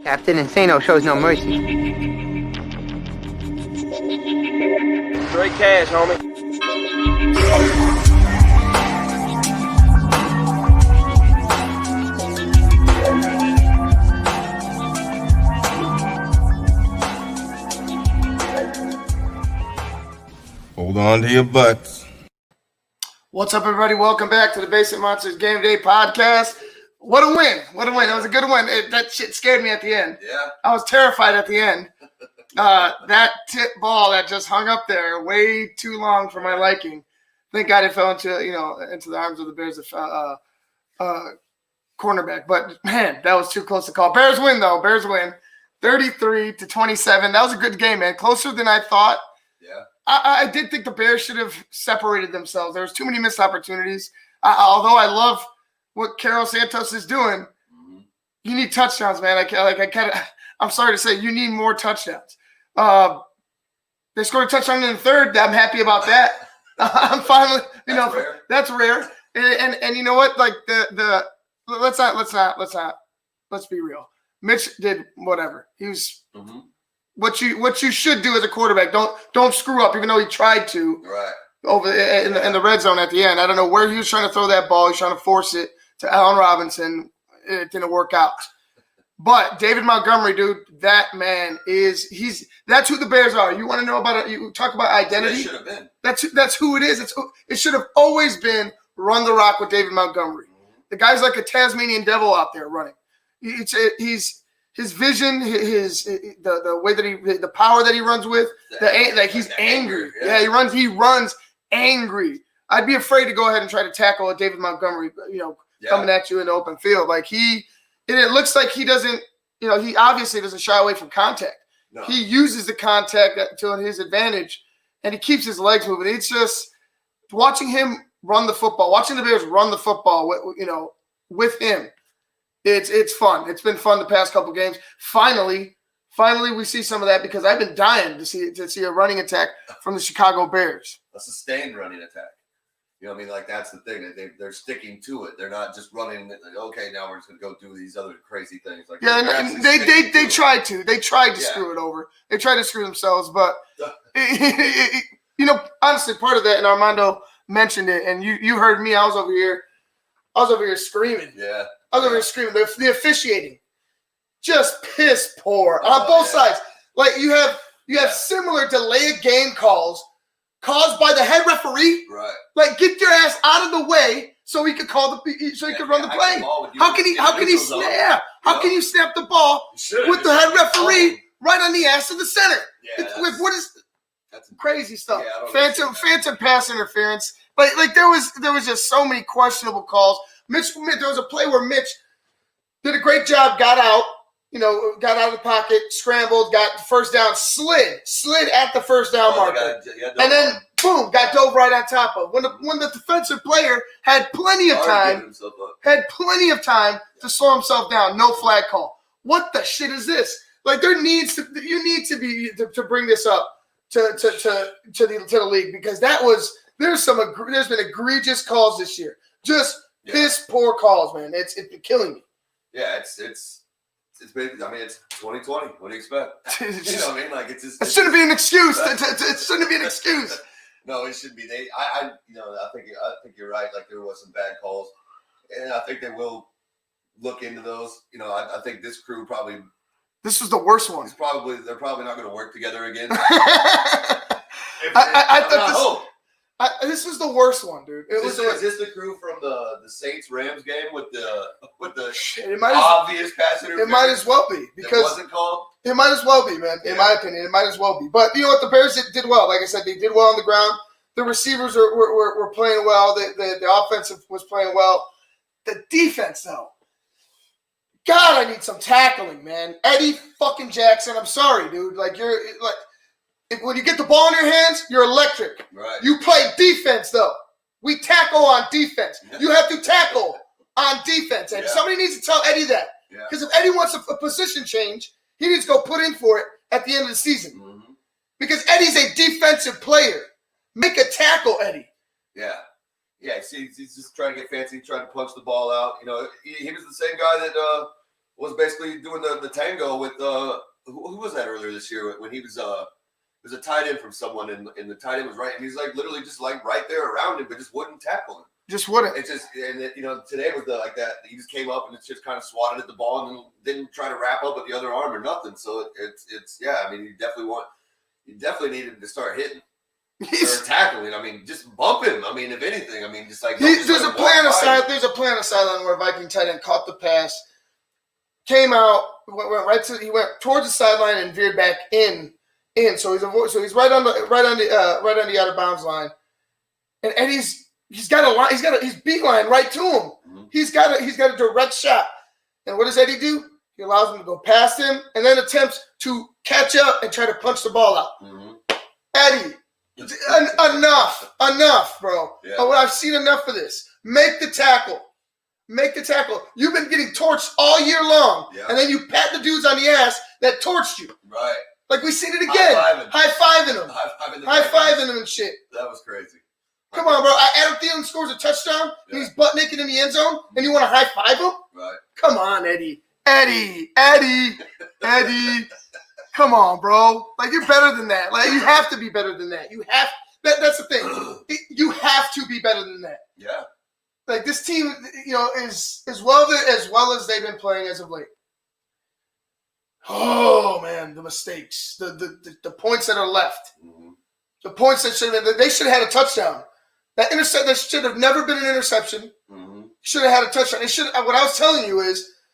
Captain Insano shows no mercy. Straight cash, homie. Hold on to your butts. What's up, everybody? Welcome back to the Basic Monsters Game Day podcast. What a win. What a win. That was a good win. That shit scared me at the end. Yeah. I was terrified at the end. That tip ball that just hung up there way too long for my liking. Thank God it fell into the arms of the Bears cornerback. But, man, that was too close to call. Bears win, though. Bears win. 33-27. That was a good game, man. Closer than I thought. Yeah. I did think the Bears should have separated themselves. There was too many missed opportunities. Although I love what Carol Santos is doing, you need touchdowns, man. I'm sorry to say, you need more touchdowns. They scored a touchdown in the third. I'm happy about that. I'm finally, Rare. That's rare. And you know what? Like let's be real. Mitch did whatever. He was. Mm-hmm. What you should do as a quarterback, don't screw up, even though he tried to over in the red zone at the end. I don't know where he was trying to throw that ball. He's trying to force it to Allen Robinson. It didn't work out. But David Montgomery, dude, that man that's who the Bears are. You want to know about it? You talk about identity. Should have been. That's who it is. It should have always been run the rock with David Montgomery. The guy's like a Tasmanian devil out there running. His vision, the way that the power that he runs with, he's angry. Yeah, he runs angry. I'd be afraid to go ahead and try to tackle a David Montgomery, coming at you in the open field. Like it looks like he doesn't, he obviously doesn't shy away from contact. No. He uses the contact to his advantage, and he keeps his legs moving. It's just watching him run the football, watching the Bears run the football, with him. It's fun. It's been fun the past couple games. Finally, we see some of that because I've been dying to see a running attack from the Chicago Bears. A sustained running attack. You know what I mean? Like, that's the thing. They're sticking to it. They're not just running, like, okay, now we're just going to go do these other crazy things. Like, yeah, and they tried to. They tried to screw it over. They tried to screw themselves. But, honestly, part of that, and Armando mentioned it, and you heard me. I was over here screaming. Yeah. I was over here screaming. The officiating, just piss poor on both sides. Like you have similar delay of game calls caused by the head referee. Right. Like get your ass out of the way so he could run the play. How can he snap? Yeah. How can you snap the ball with the head referee right on the ass of the center? Yeah, That's crazy stuff. Yeah, Phantom pass interference. But like there was just so many questionable calls. There was a play where Mitch did a great job, got out of the pocket, scrambled, got the first down, slid at the first down marker, and then boom, got dove right on top of. When the defensive player had plenty of time to slow himself down, no flag call. What the shit is this? Like you need to bring this up to the league because there's been egregious calls this year. Just piss poor calls, man. It's been killing me. Yeah, it's basically. I mean, it's 2020. What do you expect? You know what I mean? Like it shouldn't be an excuse. It shouldn't be an excuse. No, it should be. I think you're right. Like there was some bad calls, and I think they will look into those. I think this crew probably. This was the worst one. They're probably not going to work together again. This was the worst one, dude. Is this the crew from the Saints Rams game with the obvious pass interference? It might as well be because it wasn't called. It might as well be, man. In my opinion, it might as well be. But you know what? The Bears did well. Like I said, they did well on the ground. The receivers were playing well. The offensive was playing well. The defense, though. God, I need some tackling, man. Eddie fucking Jackson. I'm sorry, dude. When you get the ball in your hands, you're electric. Right. You play defense, though. We tackle on defense. You have to tackle on defense. And somebody needs to tell Eddie that. Because if Eddie wants a position change, he needs to go put in for it at the end of the season. Mm-hmm. Because Eddie's a defensive player. Make a tackle, Eddie. Yeah. Yeah, he's just trying to get fancy, trying to punch the ball out. He was the same guy that was basically doing the tango with who was that earlier this year when he was it was a tight end from someone and the tight end was right and he's like literally just like right there around him but just wouldn't tackle him. Just wouldn't. It's just today was like that. He just came up and it's just kind of swatted at the ball and didn't try to wrap up with the other arm or nothing. So it's yeah. I mean, you definitely needed to start hitting or tackling. I mean, just bump him. I mean, if anything, I mean, just like there's a play on the side. There's a play on the sideline where Viking tight end caught the pass, came out, he went towards the sideline and veered back in. So he's right on the out of bounds line, and Eddie's got a line. He's beeline right to him. Mm-hmm. He's got a direct shot. And what does Eddie do? He allows him to go past him and then attempts to catch up and try to punch the ball out. Mm-hmm. Eddie, enough, bro. Yeah. I've seen enough of this. Make the tackle. You've been getting torched all year long, and then you pat the dudes on the ass that torched you. Right. Like we seen it again. High-fiving them. High-fiving them and shit. That was crazy. Come on, bro. Adam Thielen scores a touchdown, and he's butt naked in the end zone, and you want to high-five him? Right. Come on, Eddie. Come on, bro. Like, you're better than that. Like, you have to be better than that. That's the thing. You have to be better than that. Yeah. Like, this team, is as well as they've been playing as of late. Oh, man, the mistakes. The points that are left. Mm-hmm. The points that they should have had a touchdown. That should have never been an interception. Mm-hmm. Should have had a touchdown. What I was telling you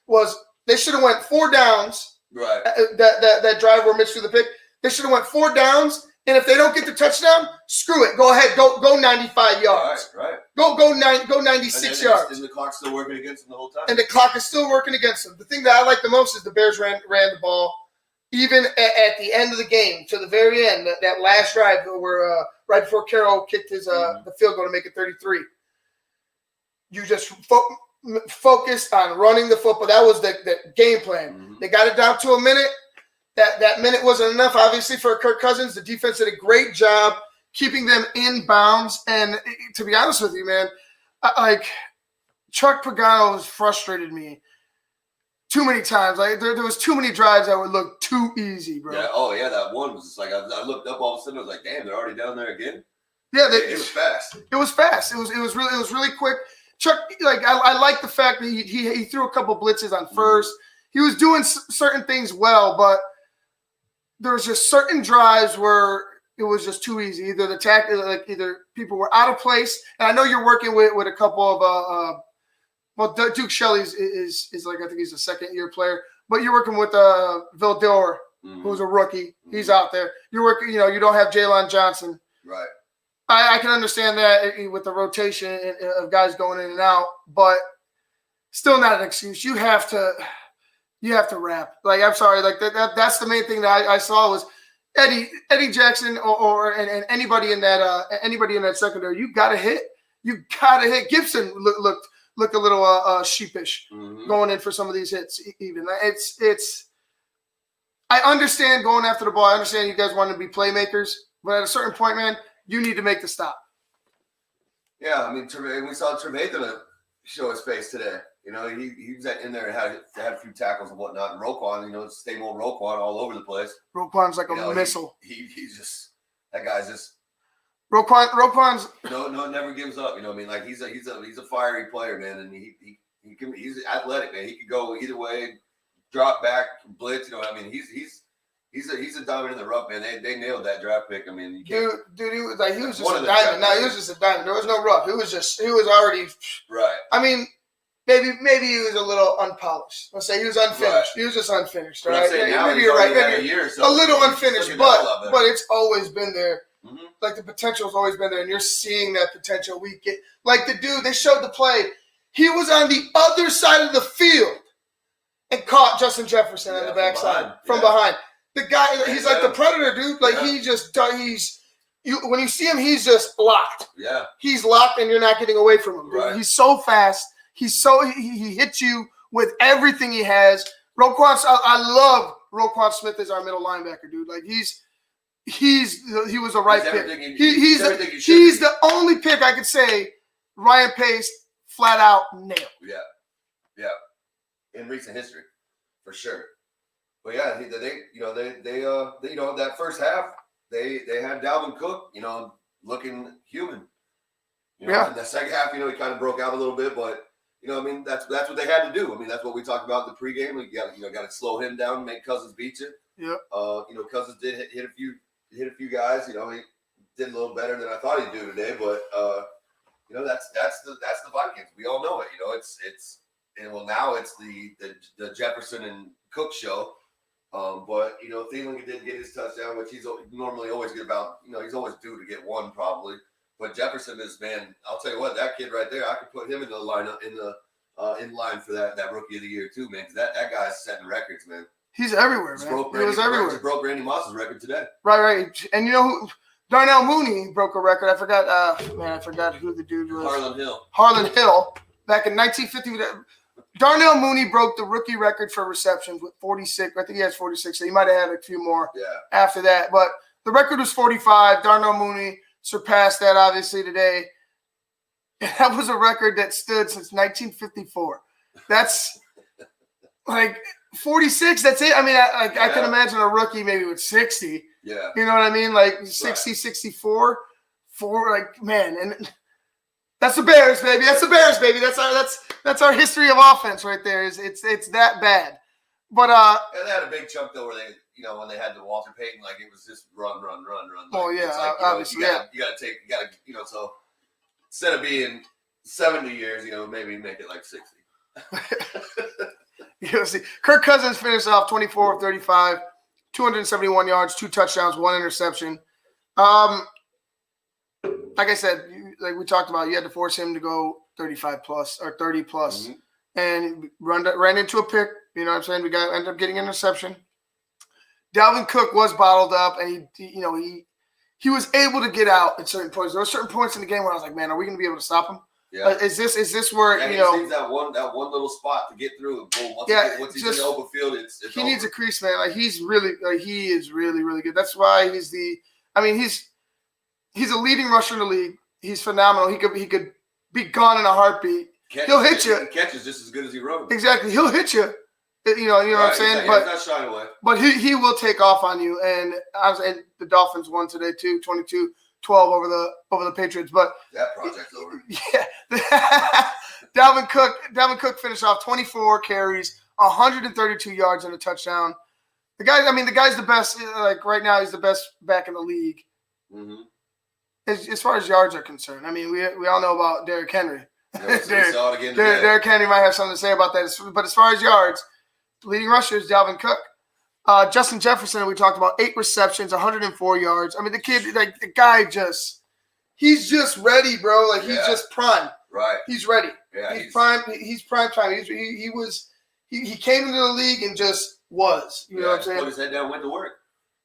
was they should have went 4 downs. Right. That drive where Mitch threw the pick. They should have went 4 downs, and if they don't get the touchdown, screw it. Go ahead. Go 95 yards. Right. Go 96 yards. And the clock's still working against them the whole time. And the clock is still working against them. The thing that I like the most is the Bears ran the ball. Even at the end of the game, to the very end, that last drive where right before Carroll kicked his the field goal to make it 33, you just focused on running the football. That was the game plan. Mm-hmm. They got it down to a minute. That minute wasn't enough, obviously, for Kirk Cousins. The defense did a great job keeping them in bounds. And to be honest with you, man, Chuck Pagano has frustrated me too many times. Like there was too many drives that would look too easy, bro. Yeah. Oh yeah, that one was just like I looked up all of a sudden. I was like, damn, they're already down there again. Yeah, it was fast. It was fast. It was really quick. Chuck, I like the fact that he threw a couple blitzes on first. Mm-hmm. He was doing certain things well, but there was just certain drives where it was just too easy. Either people were out of place, and I know you're working with a couple of Duke Shelley's is like, I think he's a second-year player. But you're working with Vildor, who's a rookie. He's out there. You're working, you don't have Jalen Johnson. Right. I can understand that with the rotation of guys going in and out, but still not an excuse. You have to wrap. Like, I'm sorry. Like that's the main thing that I saw was Eddie Jackson and anybody in that secondary. You got to hit. Gibson looked a little sheepish going in for some of these hits. Even it's. I understand going after the ball. I understand you guys want to be playmakers, but at a certain point, man, you need to make the stop. Yeah, I mean, we saw Trevathan show his face today. He was in there and had a few tackles and whatnot. And Roquan, same old Roquan all over the place. Roquan's like a missile. He's just that guy's just. Roquan's no, never gives up. I mean, like he's a fiery player, man, and he's athletic, man. He could go either way, drop back, blitz. I mean, he's a diamond in the rough, man. They nailed that draft pick. I mean, dude, he was just a diamond. No, he was just a diamond. There was no rough. He was already right. I mean, maybe he was a little unpolished. Let's say he was unfinished. Right. He was just unfinished, right? Maybe you're right. Maybe a little unfinished, but it's always been there. Mm-hmm. Like the potential's always been there, and you're seeing that potential. Like the dude, they showed the play. He was on the other side of the field and caught Justin Jefferson on the backside from behind. The guy, he's like the Predator, dude. Like when you see him, he's just locked. Yeah, he's locked, and you're not getting away from him. Right. He's so fast. He hits you with everything he has. I love Roquan Smith as our middle linebacker, dude. Like he was a right pick. He's the only pick I could say Ryan Pace flat out nailed. Yeah. In recent history. for sure. But yeah, that first half they had Dalvin Cook, looking human. In the second half, he kind of broke out a little bit, but that's what they had to do. I mean, that's what we talked about in the pregame. You got to slow him down, make Cousins beat you. Yeah. Cousins did hit a few guys. He did a little better than I thought he'd do today, but that's the Vikings. We all know it. Now it's the Jefferson and Cook show. But Thielen did get his touchdown, which he's normally always good about. He's always due to get one probably. But Jefferson is, man, I'll tell you what, that kid right there, I could put him in the lineup in line for that rookie of the year too, man. Because that guy's setting records, man. He's everywhere, man. He was everywhere. Just broke Randy Moss's record today. Right. And who? Darnell Mooney broke a record. I forgot who the dude was. Harlan Hill. Back in 1950. Darnell Mooney broke the rookie record for receptions with 46. I think he has 46. So he might have had a few more after that. But the record was 45. Darnell Mooney surpassed that, obviously, today. And that was a record that stood since 1954. That's like 46. That's it. I mean, I can imagine a rookie maybe with 60. Yeah. You know what I mean? Like 60, 64. Man. And that's the Bears, baby. That's our history of offense right there. It's that bad. But they had a big chunk though where they when they had the Walter Payton, like it was just run. Oh yeah, obviously. You gotta so instead of being 70 years, maybe make it like 60. See, Kirk Cousins finished off 24 of 35, 271 yards, 2 touchdowns, 1 interception. Like I said, like we talked about, you had to force him to go 35 plus or 30 plus, and ran into a pick. You know what I'm saying? We ended up getting an interception. Dalvin Cook was bottled up, and he was able to get out at certain points. There were certain points in the game where I was like, man, are we going to be able to stop him? Yeah. Is this where he needs that one little spot to get through? Boom. Once he's in the open field, it's he over. Needs a crease, man. Like he is really, really good. That's why he's a leading rusher in the league. He's phenomenal. He could be gone in a heartbeat. He'll hit you. He catches just as good as he runs. Exactly. He'll hit you. You know what I'm saying? But not shying away. But he will take off on you. And the Dolphins won today too, 22-12 over the Patriots. But that project's over. Yeah. Dalvin Cook finished off 24 carries, 132 yards and a touchdown. The guy's the best. Like right now, he's the best back in the league. Mm-hmm. As far as yards are concerned, I mean, we all know about Derrick Henry. We saw it again today. Derrick Henry might have something to say about that. But as far as yards, leading rusher is Dalvin Cook. Justin Jefferson, we talked about 8 receptions, 104 yards. I mean, the guy he's just ready, bro. Like he's just prime. Right. He's ready. Yeah, he's prime. He's prime time. He came into the league and just was. You know what I'm saying? Put his head down, went to work.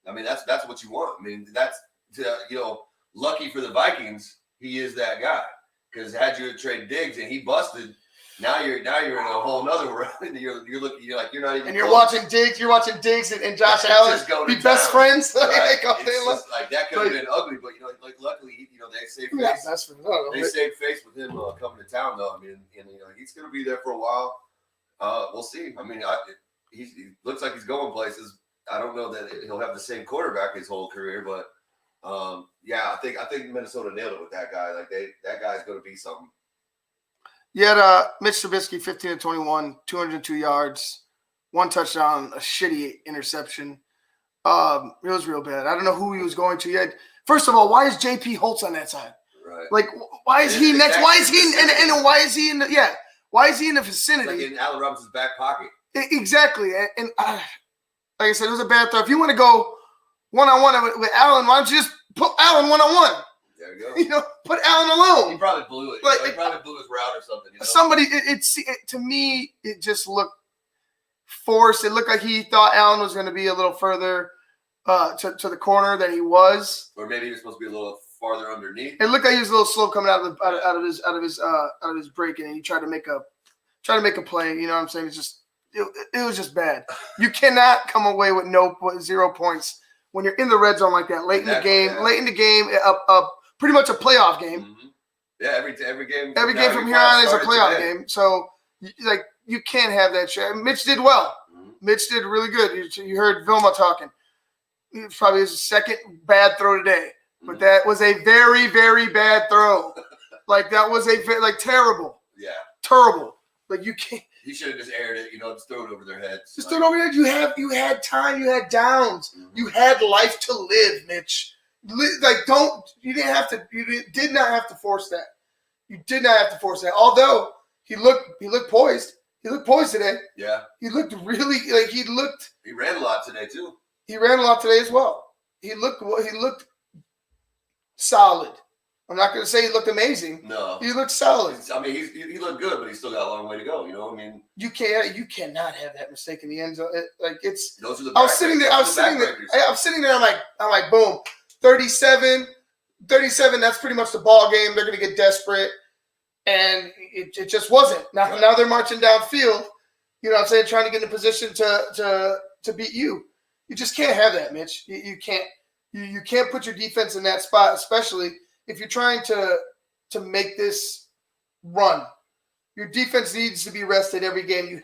I mean, that's what you want. I mean, that's lucky for the Vikings. He is that guy. Because had you traded Diggs and he busted, now you're in a whole nother world. You're not even. And you're watching Diggs. You're watching Diggs and Josh Allen be best friends. Right. It's like that could have been ugly, but luckily they saved face. Best friends. They saved face with him coming to town, though. I mean, he's going to be there for a while. We'll see. I mean, he looks like he's going places. I don't know that he'll have the same quarterback his whole career, but. I think Minnesota nailed it with that guy. Like that guy's going to be something. You had Mitch Trubisky, 15-21, 202 yards, 1 touchdown, a shitty interception. It was real bad. I don't know who he was going to. First of all, why is J.P. Holtz on that side? Right. Like, why is he next? Why is he and why is he in the Why is he in the vicinity? It's like in Allen Robinson's back pocket. Exactly. And like I said, it was a bad throw. If you want to go one-on-one with Allen, why don't you just put Allen one-on-one? There you go. Put Allen alone. He probably blew it. He probably blew his route or something. Somebody, to me, it just looked forced. It looked like he thought Allen was going to be a little further to the corner than he was, or maybe he was supposed to be a little farther underneath. It looked like he was a little slow coming out of his break, and he tried to make a play. You know what I'm saying? It was just bad. You cannot come away with 0 points when you're in the red zone like that late in the game. Yeah. Late in the game, pretty much a playoff game. Mm-hmm. Yeah, every game. Every game from here on is a playoff game. So you can't have that shit. Mitch did well. Mm-hmm. Mitch did really good. You heard Vilma talking. It was probably his second bad throw today. But that was a very, very bad throw. Like, that was terrible. Yeah. Terrible. Like, you can't. He should have just aired it, just throw it over their heads. Just throw it over there. You had time. You had downs. Mm-hmm. You had life to live, Mitch. You did not have to force that. You did not have to force that. Although he looked poised. He looked poised today. Yeah. He looked really he ran a lot today too. He ran a lot today as well. He looked solid. I'm not going to say he looked amazing. No. He looked solid. I mean, he looked good, but he's still got a long way to go. I mean, you cannot have that mistake in the end zone. Those are the. I was sitting there. I'm like, boom, 37. That's pretty much the ball game. They're going to get desperate, and it just wasn't. Now they're marching downfield. You know what I'm saying? Trying to get in a position to beat you. You just can't have that, Mitch. You can't. You can't put your defense in that spot, especially if you're trying to make this run. Your defense needs to be rested every game. You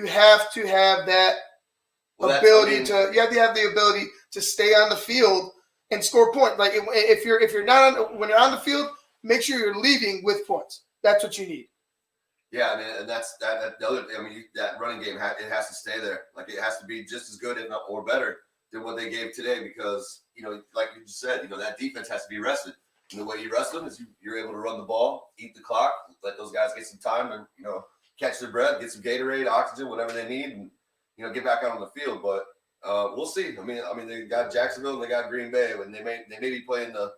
have to have that ability you have to have the ability to stay on the field and score points. Like if you're not when you're on the field, make sure you're leaving with points. That's what you need. Yeah, I mean, and that's that. The other, that running game it has to stay there. Like, it has to be just as good, if not or better, than what they gave today. Because like you just said, that defense has to be rested. And the way you rest them is you're able to run the ball, eat the clock, let those guys get some time and catch their breath, get some Gatorade, oxygen, whatever they need, and get back out on the field. But we'll see. I mean, they got Jacksonville and they got Green Bay, and they may be playing the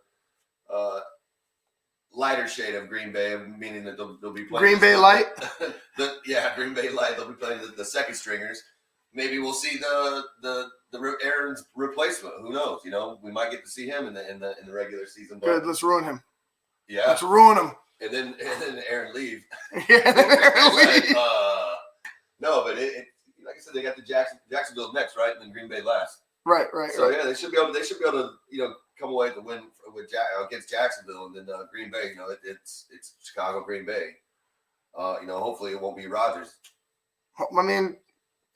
lighter shade of Green Bay, meaning that they'll be playing Green Bay Light. Green Bay Light. They'll be playing the second stringers. Maybe we'll see the Aaron's replacement. Who knows? We might get to see him in the regular season. But, good. Let's ruin him. Yeah, let's ruin him. And then Aaron leave. Yeah, Aaron leave. No, but like I said, they got the Jacksonville next, right? And then Green Bay last. Right. So yeah, they should be able to come away with the win against Jacksonville, and then Green Bay. It's Chicago, Green Bay. Hopefully it won't be Rodgers. I mean,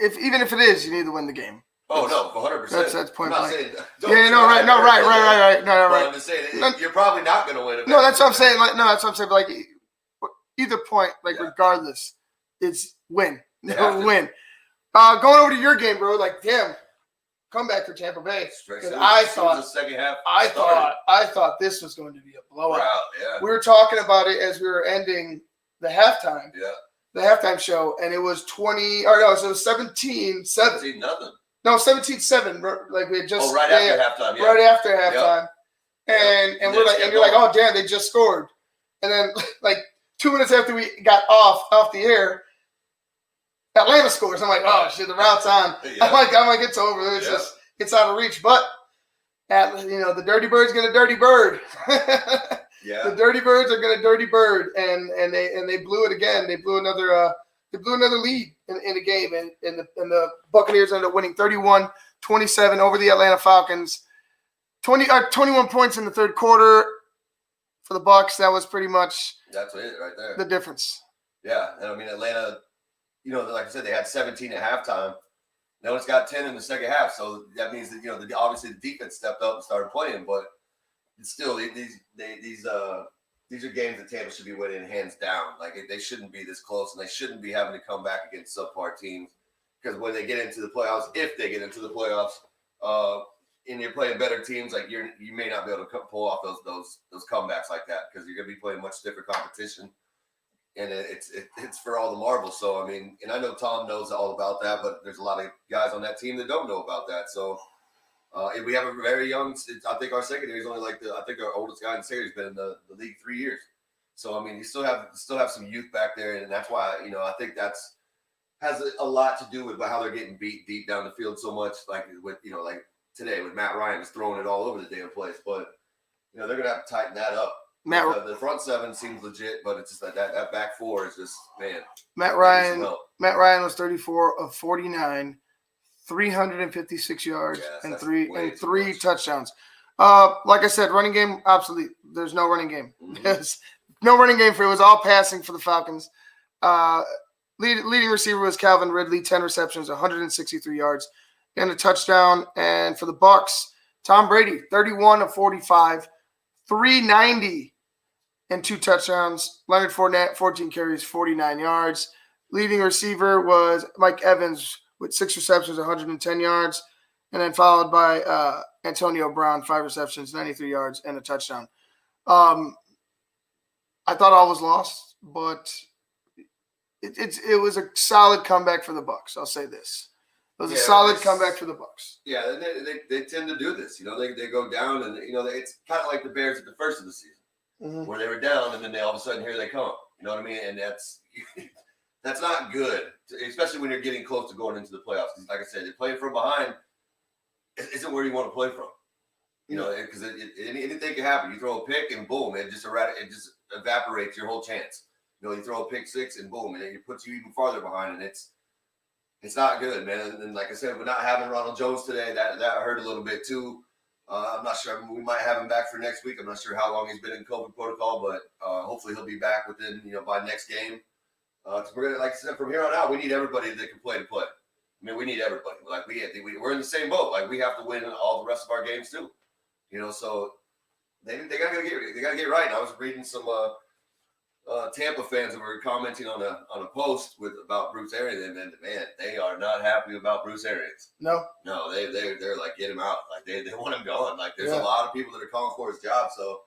even if it is, you need to win the game. Oh no, 100%. That's point blank. Right. Right. But I'm just saying, you're probably not going to win it. No, that's what I'm saying. That's what I'm saying. But either point, regardless, it's win. Win. Going over to your game, bro. Damn, comeback for Tampa Bay. I thought the second half. I thought this was going to be a blowout. Yeah. We were talking about it as we were ending the halftime. Yeah. The halftime show, and it was 20. Or no, so it was 17-7. 17-0. No, 17-7. Like we had just after halftime. Yeah. Right after halftime, and we're like, and you're like, oh damn, they just scored, and then 2 minutes after we got off the air, Atlanta scores. I'm like, oh shit, the route's on. Yeah. I'm like, it's over. It's out of reach. But the Dirty Bird's gonna dirty bird. Yeah. The Dirty Birds are gonna dirty bird, and they blew it again. They blew another lead in the game, and the Buccaneers ended up winning 31-27 over the Atlanta Falcons. 21 points in the third quarter for the Bucs. That was pretty much that's it right there. The difference. Yeah, and I mean Atlanta, like I said, they had 17 at halftime. Now it's got 10 in the second half, so that means that obviously the defense stepped up and started playing, but still these are games that Tampa should be winning hands down. They shouldn't be this close, and they shouldn't be having to come back against subpar teams, because when they get into the playoffs, if they get into the playoffs, and you're playing better teams, you may not be able to pull off those comebacks like that, because you're going to be playing much different competition, and it's for all the marbles. So I mean, and I know Tom knows all about that, but there's a lot of guys on that team that don't know about that. So. And we have a very young. I think our secondary is only I think our oldest guy in the secondary has been in the league 3 years. So I mean, you still have some youth back there, and that's why I think has a lot to do with how they're getting beat deep down the field so much. Like today with Matt Ryan just throwing it all over the damn place. But they're gonna have to tighten that up. The front seven seems legit, but it's just that back four is just man. Matt Ryan was 34 of 49. 356 yards and three touchdowns. Like I said, running game, obsolete. There's no running game. Mm-hmm. There's no running game for it. Was all passing for the Falcons. Leading receiver was Calvin Ridley, 10 receptions, 163 yards, and a touchdown. And for the Bucks, Tom Brady, 31 of 45, 390 and 2 touchdowns. Leonard Fournette, 14 carries, 49 yards. Leading receiver was Mike Evans with 6 receptions, 110 yards, and then followed by Antonio Brown, 5 receptions, 93 yards, and a touchdown. I thought all was lost, but it was a solid comeback for the Bucks. I'll say this. It was a solid comeback for the Bucks. Yeah, they tend to do this. They go down, and it's kind of like the Bears at the first of the season, where they were down, and then all of a sudden here they come. You know what I mean? And that's not good, especially when you're getting close to going into the playoffs. Like I said, playing from behind isn't where you want to play from. Because anything can happen. You throw a pick, and boom, it just evaporates your whole chance. You throw a pick six, and boom, and it puts you even farther behind, and it's not good, man. And like I said, we're not having Ronald Jones today. That hurt a little bit too. I'm not sure. We might have him back for next week. I'm not sure how long he's been in COVID protocol, but hopefully he'll be back within by next game. Because we're gonna, like I said, from here on out, we need everybody that can play to play. I mean, we need everybody. Like we're in the same boat. Like we have to win all the rest of our games too. So they gotta get right. And I was reading some Tampa fans that were commenting on a post about Bruce Arians, and man, they are not happy about Bruce Arians. No, they're like, get him out. Like they want him gone. Like there's a lot of people that are calling for his job. So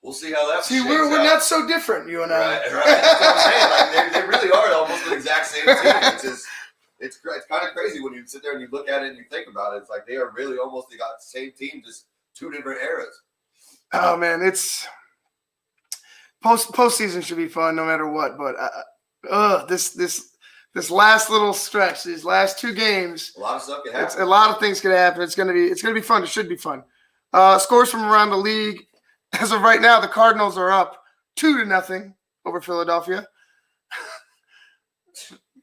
we'll see how that. See, we're not so different, you and I. Right. That's what I'm saying. Like they really are almost the exact same team. It's kind of crazy when you sit there and you look at it and you think about it. It's like they are really almost the same team, just 2 different eras. Oh man, it's postseason should be fun no matter what. But this last little stretch, these last 2 games, a lot of stuff can happen. A lot of things can happen. It's gonna be fun. It should be fun. Scores from around the league. As of right now, the Cardinals are up 2-0 over Philadelphia.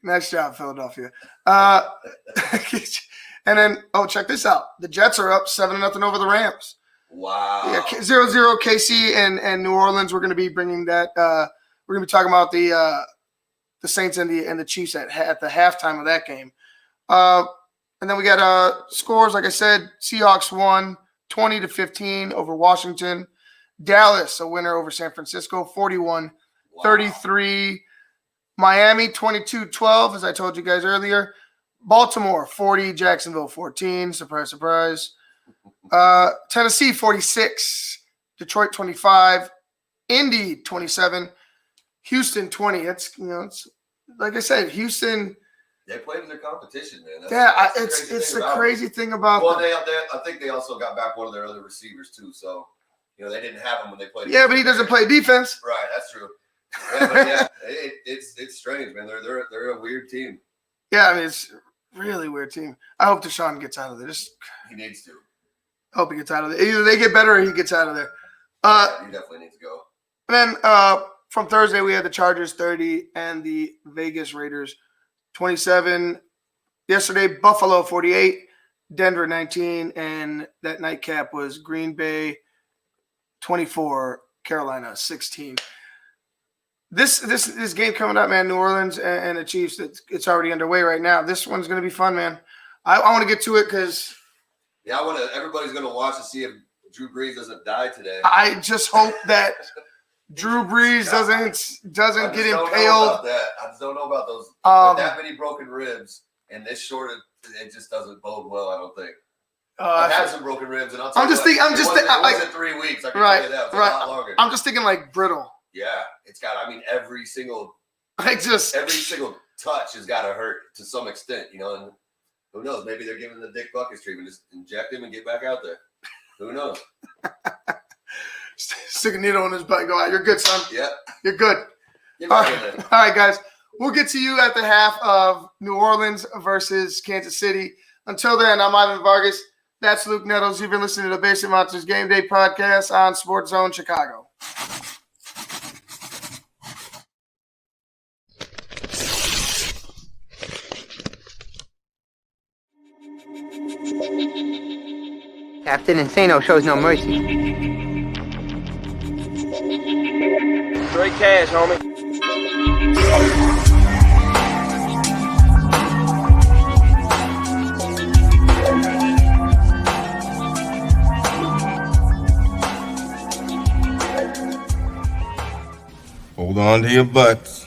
Nice job, Philadelphia. And then, check this out. The Jets are up 7-0 over the Rams. Wow. Yeah, 0-0 KC and New Orleans. We're going to be bringing that. We're going to be talking about the Saints and the Chiefs at the halftime of that game. And then we got scores. Like I said, Seahawks won 20-15 over Washington. Dallas, a winner over San Francisco, 41-33. Miami, 22-12, as I told you guys earlier. Baltimore, 40. Jacksonville, 14. Surprise, surprise. Tennessee, 46. Detroit, 25. Indy, 27. Houston, 20. It's like I said, Houston. They played in their competition, man. It's the crazy thing about. Well, I think they also got back one of their other receivers too. So they didn't have him when they played. Yeah, but he doesn't play defense. Right, that's true. Yeah, but it's strange, man. They're a weird team. Yeah, I mean it's a really weird team. I hope Deshaun gets out of there. He needs to. I hope he gets out of there. Either they get better or he gets out of there. He definitely needs to go. And then from Thursday we had the Chargers 30 and the Vegas Raiders 27. Yesterday Buffalo 48, Denver 19, and that nightcap was Green Bay 24, Carolina 16. This game coming up, man, New Orleans and the Chiefs, it's already underway right now. This one's going to be fun, man. I want to get to it because – yeah, everybody's going to watch to see if Drew Brees doesn't die today. I just hope that Drew Brees doesn't get impaled. I just don't know about those. With that many broken ribs and this short, it just doesn't bode well, I don't think. I've had some broken ribs, and it wasn't 3 weeks. I can tell you that. It was a lot longer. I'm just thinking like brittle. Yeah, it's got. I mean, every single touch has got to hurt to some extent, And who knows? Maybe they're giving the Dick Buckus treatment, just inject him and get back out there. Who knows? Stick a needle in his butt. Go out. You're good, son. Yep. You're good. All right, guys. We'll get to you at the half of New Orleans versus Kansas City. Until then, I'm Ivan Vargas. That's Luke Nettles. You've been listening to the Basic Monsters Game Day podcast on Sports Zone Chicago. Captain Insano shows no mercy. Straight cash, homie. going to your butts.